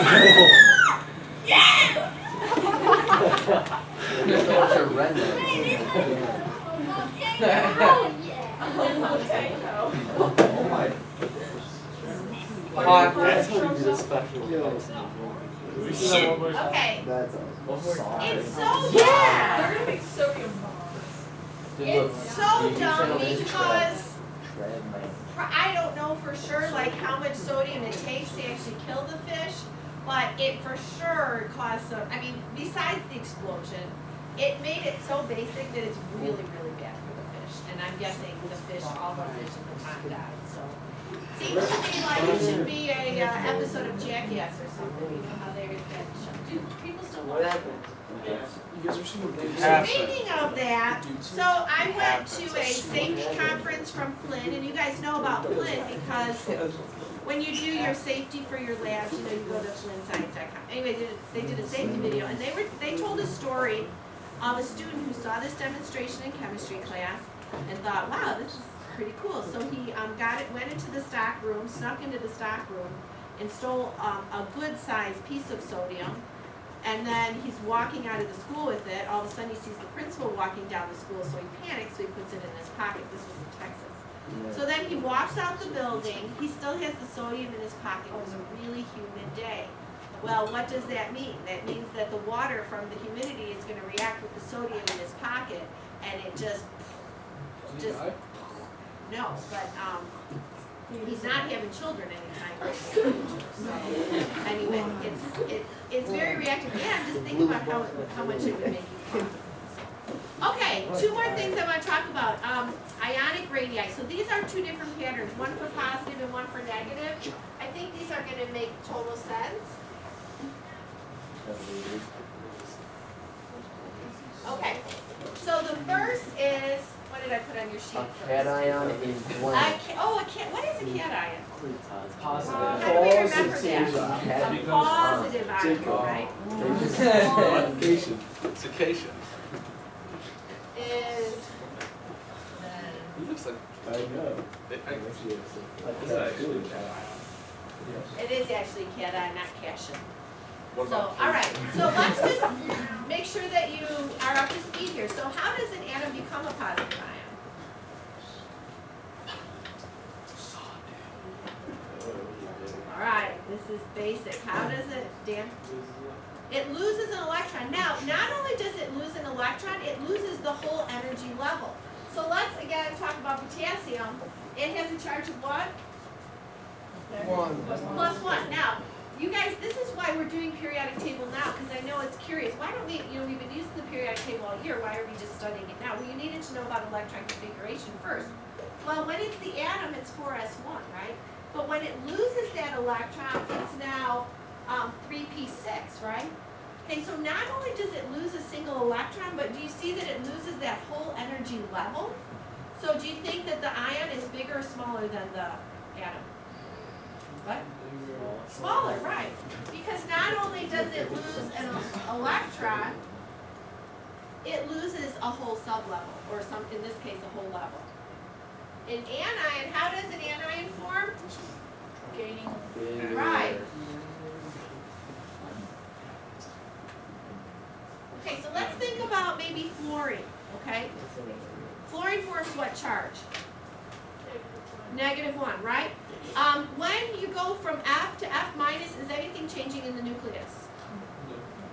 Yeah! That's how you do the special. Okay. That's It's so yeah. They're gonna make sodium bombs. It's so dumb because I don't know for sure like how much sodium it takes to actually kill the fish, but it for sure caused some. I mean, besides the explosion, it made it so basic that it's really, really bad for the fish. And I'm guessing the fish, all the fish in the pond died. So seems to me like it should be a episode of Jackass or something. You know how they that show. Do people still watch that? Speaking of that, so I went to a safety conference from Flynn, and you guys know about Flynn because when you do your safety for your labs, you know, you go to flynnscience.com. Anyway, they did a safety video, and they told a story of a student who saw this demonstration in chemistry class and thought, wow, this is pretty cool. So he went into the stock room, snuck into the stock room, and stole a good-sized piece of sodium. And then he's walking out of the school with it. All of a sudden he sees the principal walking down the school, so he panics, so he puts it in his pocket. This was in Texas. So then he walks out the building. He still has the sodium in his pocket. It was a really humid day. Well, what does that mean? That means that the water from the humidity is going to react with the sodium in his pocket, and it just no, but he's not having children anytime soon. So anyway, it's very reactive. Yeah, just think about how much it would make you cough. Okay, two more things I want to talk about. Ionic radii. So these are two different patterns, one for positive and one for negative. I think these are going to make total sense. Okay, so the first is, what did I put on your sheet? A cation is one. What is a cation? Positive. How do we remember that? A positive ion, right? Cation. It's a cation. Is, He looks like. I know. it is actually cation, not cation. What So, about all right, so let's just make sure that you are up to speed here. So how does an atom become a positive ion? All right, this is basic. How does it, Dan? It loses an electron. Now, not only does it lose an electron, it loses the whole energy level. So let's again talk about potassium. It has a charge of what? +1. Now, you guys, this is why we're doing periodic table now, because I know it's curious. Why don't we, we've been using the periodic table all year. Why are we just studying it now? Well, you needed to know about electron configuration first. Well, when it's the atom, it's 4s1, right? But when it loses that electron, it's now 3p6, right? Okay, so not only does it lose a single electron, but do you see that it loses that whole energy level? So do you think that the ion is bigger or smaller than the atom? What? Smaller, right. Because not only does it lose an electron, it loses a whole sublevel, or in this case, a whole level. An anion, how does an anion form? Gaining. Right. Okay, so let's think about maybe fluorine, okay? Fluorine forms what charge? -1, right? When you go from F to F minus, is anything changing in the nucleus?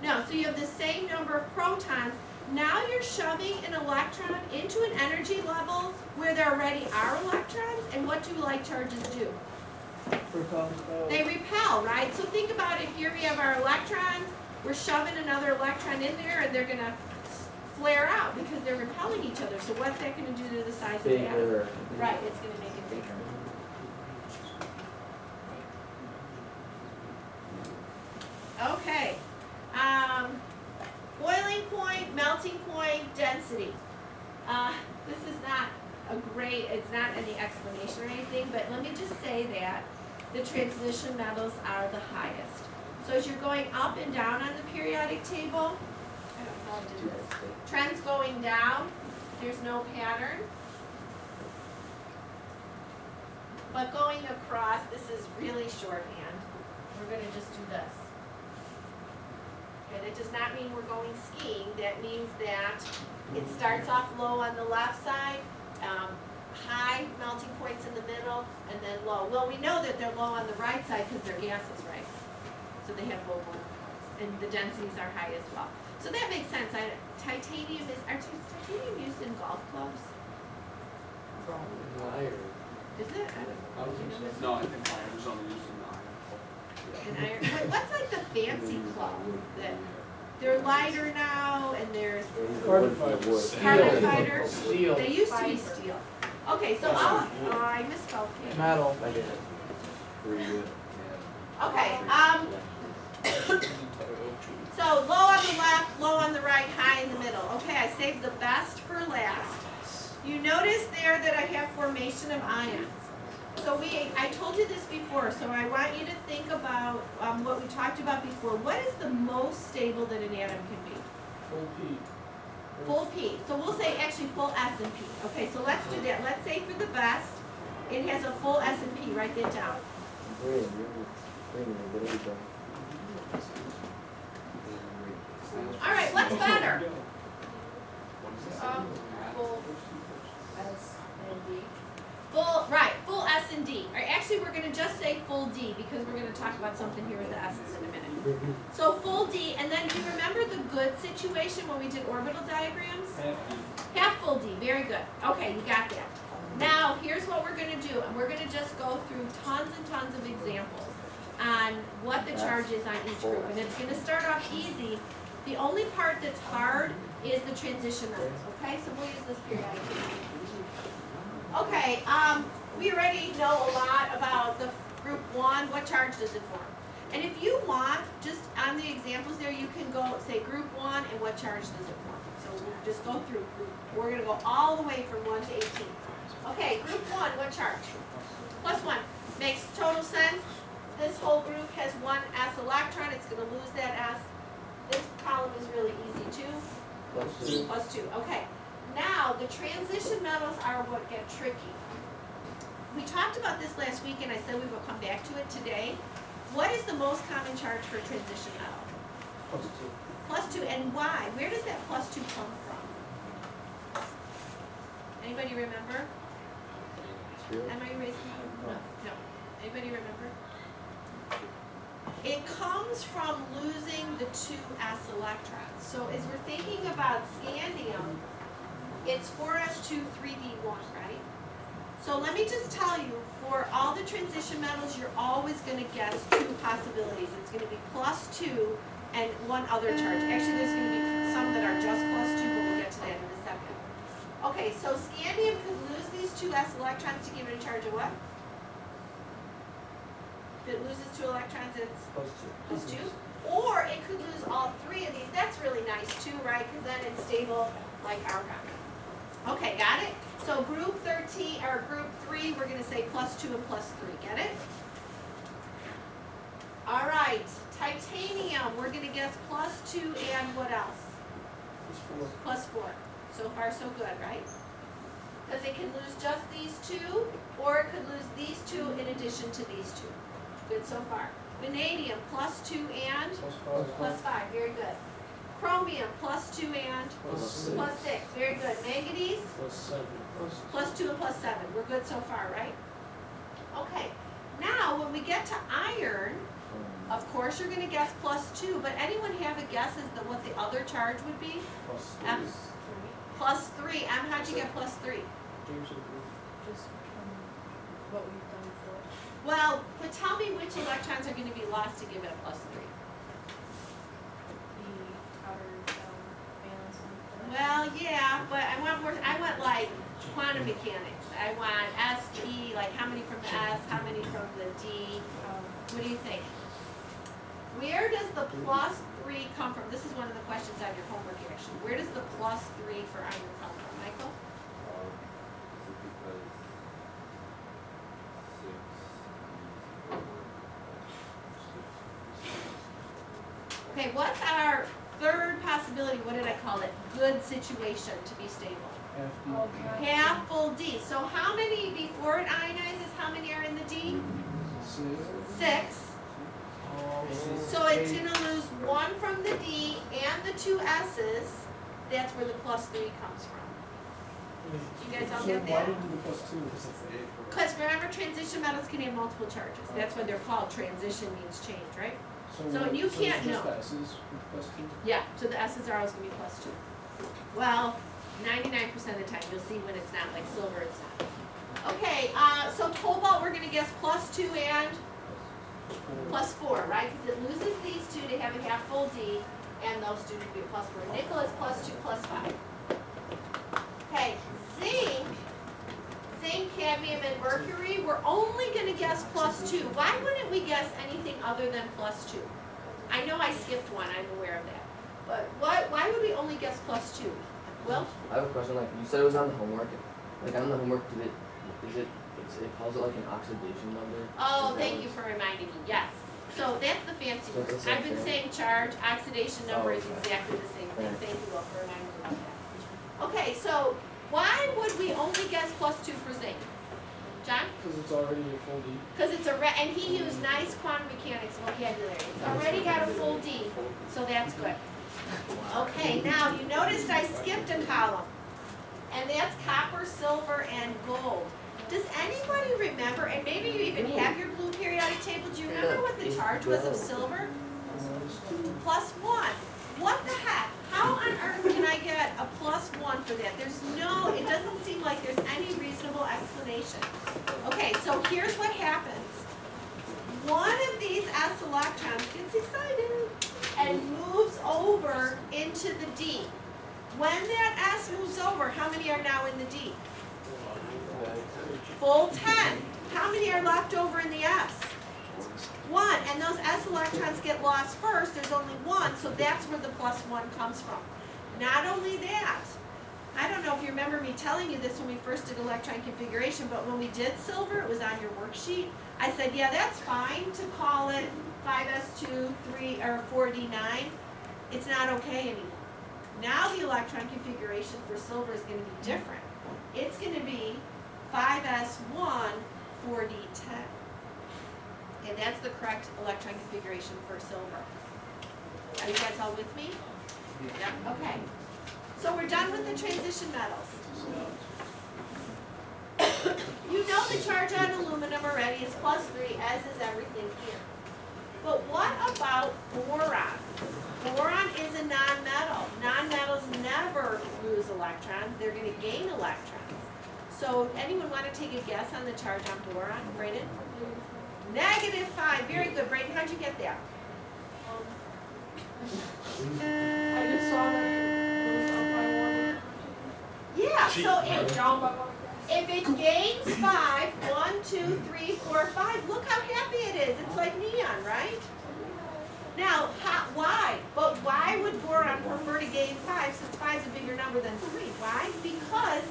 No, so you have the same number of protons. Now you're shoving an electron into an energy level where there already are electrons, and what do like charges do? They repel, right? So think about it, here we have our electrons, we're shoving another electron in there, and they're going to flare out because they're repelling each other. So what's that going to do to the size of the atom? Right, it's going to make it bigger. Okay. Boiling point, melting point, density. This is not it's not any explanation or anything, but let me just say that the transition metals are the highest. So as you're going up and down on the periodic table, I don't know how to do this. Trends going down, there's no pattern. But going across, this is really shorthand. We're going to just do this. Okay, that does not mean we're going skiing. That means that it starts off low on the left side, high melting points in the middle, and then low. Well, we know that they're low on the right side because they're gases, right? So they have low boiling points, and the densities are high as well. So that makes sense. Titanium is titanium used in golf clubs? Iron. Is it? I don't know. Do you know this? No, I think iron's only used in iron. An iron. What's like the fancy club that they're lighter now and there's Carbon fiber. carbon fiber? Steel. They used to be steel. Okay, so I misspelled it. Metal. I did. Pretty good. Okay, so low on the left, low on the right, high in the middle. Okay, I saved the best for last. You notice there that I have formation of ions. So I told you this before, so I want you to think about what we talked about before. What is the most stable that an atom can be? Full P. Full P. So we'll say actually full S and P. Okay, so let's do that. Let's say for the best, it has a full S and P. Write that down. All right, what's better? Full S and D. Full S and D. Or actually, we're going to just say full D because we're going to talk about something here with the S's in a minute. So full D, and then do you remember the good situation when we did orbital diagrams? Half full D, very good. Okay, you got that. Now, here's what we're going to do, and we're going to just go through tons and tons of examples on what the charge is on each group. And it's going to start off easy. The only part that's hard is the transition metals, okay? So we'll use this periodic table. Okay, we already know a lot about the group 1. What charge does it form? And if you want, just on the examples there, you can go say group 1 and what charge does it form. So we'll just go through. We're going to go all the way from 1 to 18. Okay, group 1, what charge? +1. Makes total sense. This whole group has one S electron. It's going to lose that S. This column is really easy too. +2. Okay. Now, the transition metals are what get tricky. We talked about this last week, and I said we will come back to it today. What is the most common charge for a transition metal? +2. And why? Where does that +2 come from? Anybody remember? Am I raising my hand? No. Anybody remember? It comes from losing the 2 S electrons. So as we're thinking about scandium, it's 4s2, 3d1, right? So let me just tell you, for all the transition metals, you're always going to guess 2 possibilities. It's going to be +2 and one other charge. Actually, there's going to be some that are just +2, but we'll get to that in a second. Okay, so scandium could lose these 2 S electrons to give it a charge of what? If it loses 2 electrons, it's +2. Or it could lose all 3 of these. That's really nice too, right? Because then it's stable like argon. Okay, got it? So group 13 or group 3, we're going to say +2 and +3. Get it? All right, titanium. We're going to guess +2 and what else? +4. So far, so good, right? Because it can lose just these 2, or it could lose these 2 in addition to these 2. Good so far. Vanadium, +2 and +5. Very good. Chromium, +2 and +6. Very good. Manganese, +2 and +7. We're good so far, right? Okay. Now, when we get to iron, of course you're going to guess +2, but anyone have a guess as to what the other charge would be? +3. How'd you get +3? Just what we've done before. Well, but tell me which electrons are going to be lost to give it a +3. The outer valence. Well, yeah, but I want more. I want like quantum mechanics. I want S, P, like how many from the S, how many from the D. What do you think? Where does the +3 come from? This is one of the questions on your homework actually. Where does the +3 for iron come from, Michael? Okay, what's our third possibility? What did I call it? Good situation to be stable. Half full D. So how many before it ionizes? How many are in the D? 6. So it's going to lose 1 from the D and the 2 S's, that's where the plus 3 comes from. You guys all get So why that? did you do the plus two? Because remember, transition metals can have multiple charges. That's what they're called. Transition means change, right? So you it's can't just know. the S's with plus two? Yeah, so the S's are always gonna be plus 2. Well, 99% of the time, you'll see when it's not, like silver, it's not. Okay, so cobalt, we're gonna guess plus 2 and plus 4, right? Because it loses these two to have a half full D, and those two to be a plus 4. Nickel is plus 2, plus 5. Okay, zinc, cadmium, and mercury, we're only gonna guess plus 2. Why wouldn't we guess anything other than plus 2? I know I skipped one, I'm aware of that. But why would we only guess plus 2? Will? I have a question, like, you said it was on the homework, like, on the homework, it calls it like an oxidation number? Oh, thank you for reminding me, yes. So that's the fancy So word. it's the same I've been thing? saying charge, oxidation number Oh, is okay. exactly the same thing. Thank you, Will, for reminding me about that. Okay, so why would we only guess plus 2 for zinc? John? Because it's already a full D. Because it's and he used nice quantum mechanics vocabulary. It's already got a full D, so that's good. Okay, now you noticed I skipped a column, and that's copper, silver, and gold. Does anybody remember, and maybe you even have your blue periodic table, do you remember what the charge was of silver? Minus two. Plus 1. What the heck? How on earth can I get a plus 1 for that? It doesn't seem like there's any reasonable explanation. Okay, so here's what happens. One of these S electrons gets excited and moves over into the D. When that S moves over, how many are now in the D? Full 10. How many are left over in the S? 1. And those S electrons get lost first. There's only 1, so that's where the plus 1 comes from. Not only that, I don't know if you remember me telling you this when we first did electron configuration, but when we did silver, it was on your worksheet. I said, yeah, that's fine to call it 5s2, 3, or 4d9. It's not okay anymore. Now the electron configuration for silver is going to be different. It's going to be 5s1, 4d10. Okay, that's the correct electron configuration for silver. Are you guys all with me? Yeah. Okay. So we're done with the transition metals. You know the charge on aluminum already is plus 3, as is everything here. But what about boron? Boron is a nonmetal. Nonmetals never lose electrons. They're going to gain electrons. So anyone want to take a guess on the charge on boron? Brayden? -5. Very good. Brayden, how'd you get that? I just saw that it was up by 1. Yeah, so Down by 1. if it gains 5, 1, 2, 3, 4, 5, look how happy it is. It's like neon, right? Now, why? But why would boron prefer to gain 5 since 5 is a bigger number than 3? Why? Because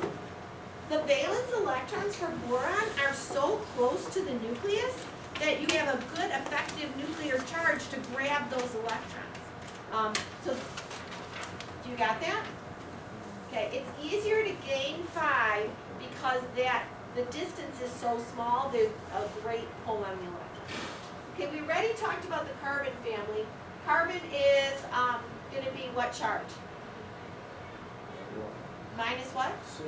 the valence electrons for boron are so close to the nucleus that you have a good effective nuclear charge to grab those electrons. So, you got that? Okay, it's easier to gain 5 because the distance is so small, there's a great pull on the electron. Okay, we already talked about the carbon family. Carbon is going to be what charge? Minus what? So,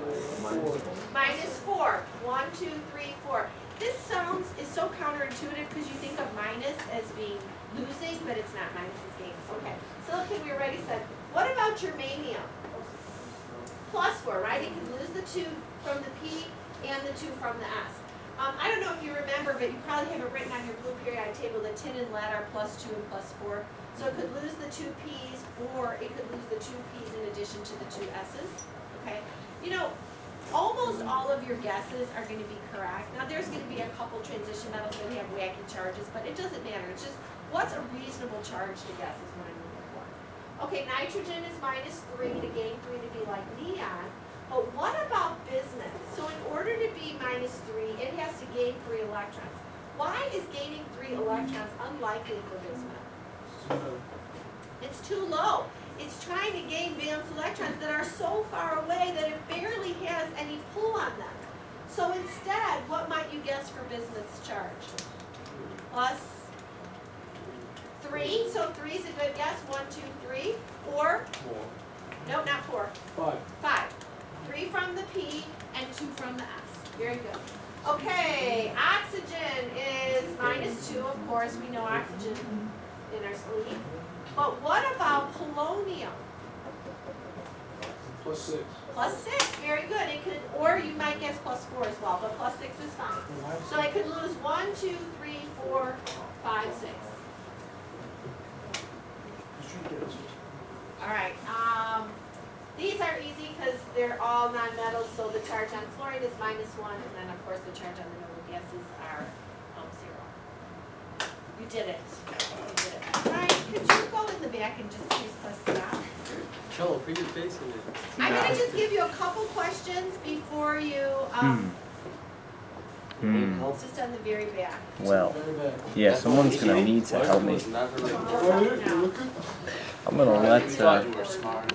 4. -4. 1, 2, 3, 4. This is so counterintuitive because you think of minus as being losing, but it's not. Minus is gain. Okay. Silicon, we already said. What about germanium? +4, right? It can lose the 2 from the P and the 2 from the S. I don't know if you remember, but you probably have it written on your blue periodic table that tin and lead are +2 and +4. So it could lose the 2 P's, or it could lose the 2 P's in addition to the 2 S's. Okay? You know, almost all of your guesses are going to be correct. Now, there's going to be a couple transition metals that have wacky charges, but it doesn't matter. It's just, what's a reasonable charge to guess is what I'm looking for. Okay, nitrogen is -3 to gain 3 to be like neon. But what about bismuth? So in order to be -3, it has to gain 3 electrons. Why is gaining 3 electrons unlikely for bismuth? It's too low. It's trying to gain valence electrons that are so far away that it barely has any pull on them. So instead, what might you guess for bismuth's charge? +3. 3, so 3 is a good guess. 1, 2, 3. 4. Nope, not 4. 5. 5. 3 from the P and 2 from the S. Very good. Okay, oxygen is -2. Of course, we know oxygen in our sleep. But what about polonium? +6. +6. Very good. It could, or you might guess +4 as well, but +6 is fine. So I could lose 1, 2, 3, 4, 5, 6. All right. These are easy because they're all nonmetals, so the charge on fluorine is -1, and then of course the charge on the noble gases are 0. You did it. You did it. Right. Could you go in the back and just please press stop? Joel, put your face in it. I'm gonna just give you a couple questions before you. Just on the very back. Well, Very bad. yeah, someone's gonna need to help me. Was never like- Oh, you're looking. I'm gonna let You thought you were smart.